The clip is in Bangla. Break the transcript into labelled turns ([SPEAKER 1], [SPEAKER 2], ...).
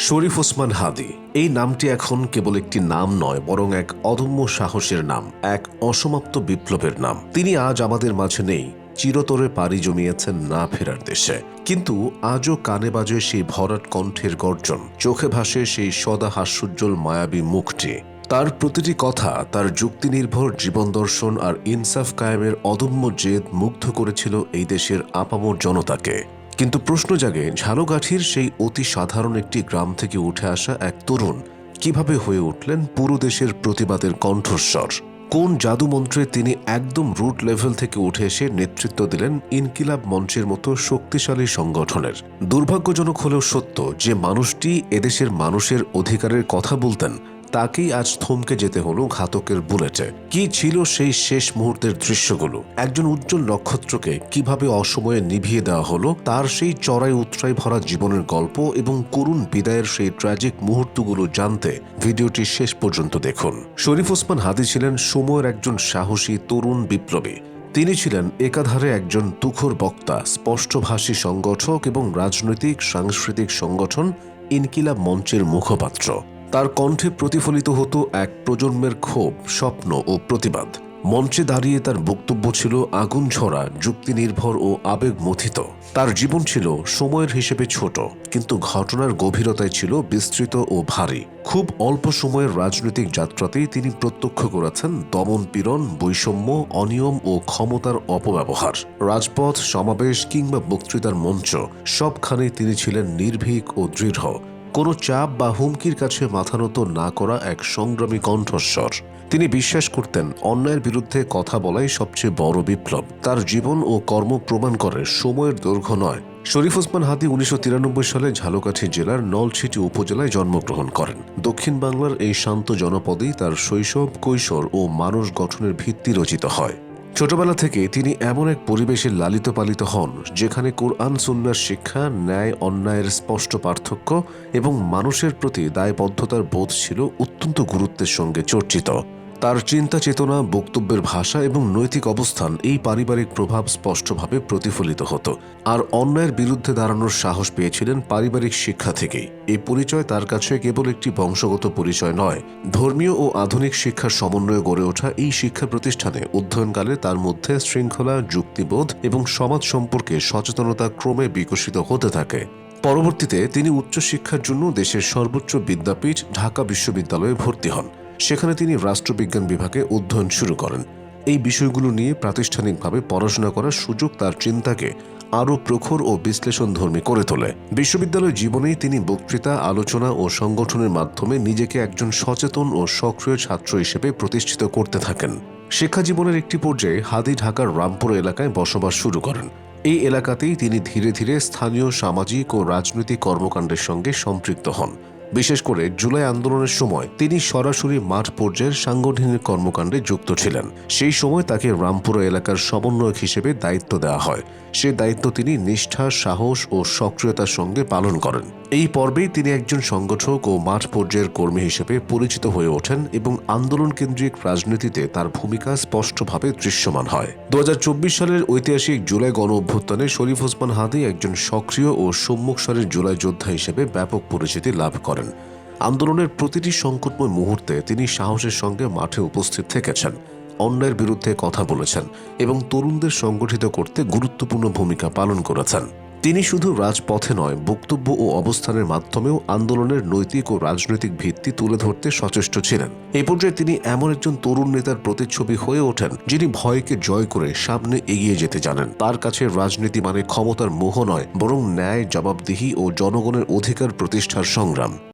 [SPEAKER 1] শরীফ ওসমান হাদী এই নামটি এখন কেবল একটি নাম নয়, বরং এক অদম্য সাহসের নাম, এক অসমাপ্ত বিপ্লবের নাম। তিনি আজ আমাদের মাঝে নেই, চিরতরে পাড়ি জমিয়েছেন না ফেরার দেশে। কিন্তু আজও কানে বাজে সেই ভরাট কণ্ঠের গর্জন, চোখে ভাসে সেই সদা হাস্যোজ্জ্বল মায়াবী মুখটি। তার প্রতিটি কথা, তার যুক্তিনির্ভর জীবন দর্শন আর ইনসাফ কায়েমের অদম্য জেদ মুগ্ধ করেছিল এই দেশের আপামর জনতাকে। কিন্তু প্রশ্ন জাগে, ঝালকাঠির সেই অতি সাধারণ একটি গ্রাম থেকে উঠে আসা এক তরুণ কিভাবে হয়ে উঠলেন পুরো দেশের প্রতিবাদের কণ্ঠস্বর? কোন জাদুমন্ত্রে তিনি একদম রুট লেভেল থেকে উঠে এসে নেতৃত্ব দিলেন ইনকিলাব মঞ্চের মতো শক্তিশালী সংগঠনের? দুর্ভাগ্যজনক হলেও সত্য যে মানুষটি এদেশের মানুষের অধিকারের কথা বলতেন, তাকেই আজ থমকে যেতে হলো ঘাতকের বুলেটে। কি ছিল সেই শেষ মুহূর্তের দৃশ্যগুলো? একজন উজ্জ্বল নক্ষত্রকে কিভাবে অসময়ে নিভিয়ে দেওয়া হলো, তার সেই চড়াই উতরাই ভরা জীবনের গল্প এবং করুণ বিদায়ের সেই ট্র্যাজিক মুহূর্তগুলো জানতে ভিডিওটি শেষ পর্যন্ত দেখুন। শরীফ ওসমান হাদী ছিলেন সময়ের একজন সাহসী তরুণ বিপ্লবী। তিনি ছিলেন একাধারে একজন তুখোর বক্তা, স্পষ্টভাষী সংগঠক এবং রাজনৈতিক সাংস্কৃতিক সংগঠন ইনকিলাব মঞ্চের মুখপাত্র। তার কণ্ঠে প্রতিফলিত হতো এক প্রজন্মের ক্ষোভ, স্বপ্ন ও প্রতিবাদ। মঞ্চে দাঁড়িয়ে তার বক্তব্য ছিল আগুন ঝরা, যুক্তিনির্ভর ও আবেগমথিত। তার জীবন ছিল সময়ের হিসেবে ছোট, কিন্তু ঘটনার গভীরতায় ছিল বিস্তৃত ও ভারী। খুব অল্প সময়ের রাজনৈতিক যাত্রাতেই তিনি প্রত্যক্ষ করেছেন দমন পীড়ন, বৈষম্য, অনিয়ম ও ক্ষমতার অপব্যবহার। রাজপথ, সমাবেশ কিংবা বক্তৃতার মঞ্চ, সবখানেই তিনি ছিলেন নির্ভীক ও দৃঢ়। কোনো চাপ বা হুমকির কাছে মাথা নত না করা এক সংগ্রামী কণ্ঠস্বর। তিনি বিশ্বাস করতেন অন্যায়ের বিরুদ্ধে কথা বলাই সবচেয়ে বড় বিপ্লব। তার জীবন ও কর্ম প্রমাণ করে সময়ের দৈর্ঘ্য নয়। শরীফ ওসমান হাদী 1993 সালে ঝালকাঠি জেলার নলছিটি উপজেলায় জন্মগ্রহণ করেন। দক্ষিণ বাংলার এই শান্ত জনপদেই তার শৈশব, কৈশোর ও মানুষ গঠনের ভিত্তি রচিত হয়। ছোটবেলা থেকে তিনি এমন এক পরিবেশে লালিত পালিত হন যেখানে কোরআন সুন্নাহর শিক্ষা, ন্যায় অন্যায়ের স্পষ্ট পার্থক্য এবং মানুষের প্রতি দায়বদ্ধতার বোধ ছিল অত্যন্ত গুরুত্বের সঙ্গে চর্চিত। তার চিন্তা চেতনা, বক্তব্যের ভাষা এবং নৈতিক অবস্থান এই পারিবারিক প্রভাব স্পষ্টভাবে প্রতিফলিত হতো। আর অন্যায়ের বিরুদ্ধে দাঁড়ানোর সাহস পেয়েছিলেন পারিবারিক শিক্ষা থেকেই। এই পরিচয় তার কাছে কেবল একটি বংশগত পরিচয় নয়, ধর্মীয় ও আধুনিক শিক্ষার সমন্বয়ে গড়ে ওঠা এই শিক্ষা প্রতিষ্ঠানে অধ্যয়নকালে তার মধ্যে শৃঙ্খলা, যুক্তিবোধ এবং সমাজ সম্পর্কে সচেতনতা ক্রমে বিকশিত হতে থাকে। পরবর্তীতে তিনি উচ্চশিক্ষার জন্য দেশের সর্বোচ্চ বিদ্যাপীঠ ঢাকা বিশ্ববিদ্যালয়ে ভর্তি হন। সেখানে তিনি রাষ্ট্রবিজ্ঞান বিভাগে অধ্যয়ন শুরু করেন। এই বিষয়গুলো নিয়ে প্রাতিষ্ঠানিকভাবে পড়াশোনা করার সুযোগ তার চিন্তাকে আরও প্রখর ও বিশ্লেষণধর্মী করে তোলে। বিশ্ববিদ্যালয় জীবনেই তিনি বক্তৃতা, আলোচনা ও সংগঠনের মাধ্যমে নিজেকে একজন সচেতন ও সক্রিয় ছাত্র হিসেবে প্রতিষ্ঠিত করতে থাকেন। শিক্ষা জীবনের একটি পর্যায়ে হাদী ঢাকার রামপুরা এলাকায় বসবাস শুরু করেন। এই এলাকাতেই তিনি ধীরে ধীরে স্থানীয় সামাজিক ও রাজনৈতিক কর্মকাণ্ডের সঙ্গে সম্পৃক্ত হন। বিশেষ করে জুলাই আন্দোলনের সময় তিনি সরাসরি মাঠ পর্যায়ের সাংগঠনিক কর্মকাণ্ডে যুক্ত ছিলেন। সেই সময় তাকে রামপুরা এলাকার সমন্বয়ক হিসেবে দায়িত্ব দেওয়া হয়। সে দায়িত্ব তিনি নিষ্ঠা, সাহস ও সক্রিয়তার সঙ্গে পালন করেন। এই পর্বেই তিনি একজন সংগঠক ও মাঠ পর্যায়ের কর্মী হিসেবে পরিচিত হয়ে ওঠেন এবং আন্দোলন কেন্দ্রিক রাজনীতিতে তার ভূমিকা স্পষ্টভাবে দৃশ্যমান হয়। 2024 সালের ঐতিহাসিক জুলাই গণ অভ্যুত্থানে শরীফ ওসমান হাদী একজন সক্রিয় ও সম্মুখ সারির জুলাই যোদ্ধা হিসেবে ব্যাপক পরিচিতি লাভ করেন। আন্দোলনের প্রতিটি সংকটময় মুহূর্তে তিনি সাহসের সঙ্গে মাঠে উপস্থিত থেকেছেন, অন্যায়ের বিরুদ্ধে কথা বলেছেন এবং তরুণদের সংগঠিত করতে গুরুত্বপূর্ণ ভূমিকা পালন করেছেন। তিনি শুধু রাজপথে নয়, বক্তব্য ও অবস্থানের মাধ্যমেও আন্দোলনের নৈতিক ও রাজনৈতিক ভিত্তি তুলে ধরতে সচেষ্ট ছিলেন। এই পর্যায়ে তিনি এমন একজন তরুণ নেতার প্রতিচ্ছবি হয়ে ওঠেন যিনি ভয়কে জয় করে সামনে এগিয়ে যেতে জানেন। তার কাছে রাজনীতি মানে ক্ষমতার মোহ নয়, বরং ন্যায়, জবাবদিহি ও জনগণের অধিকার প্রতিষ্ঠার সংগ্রাম।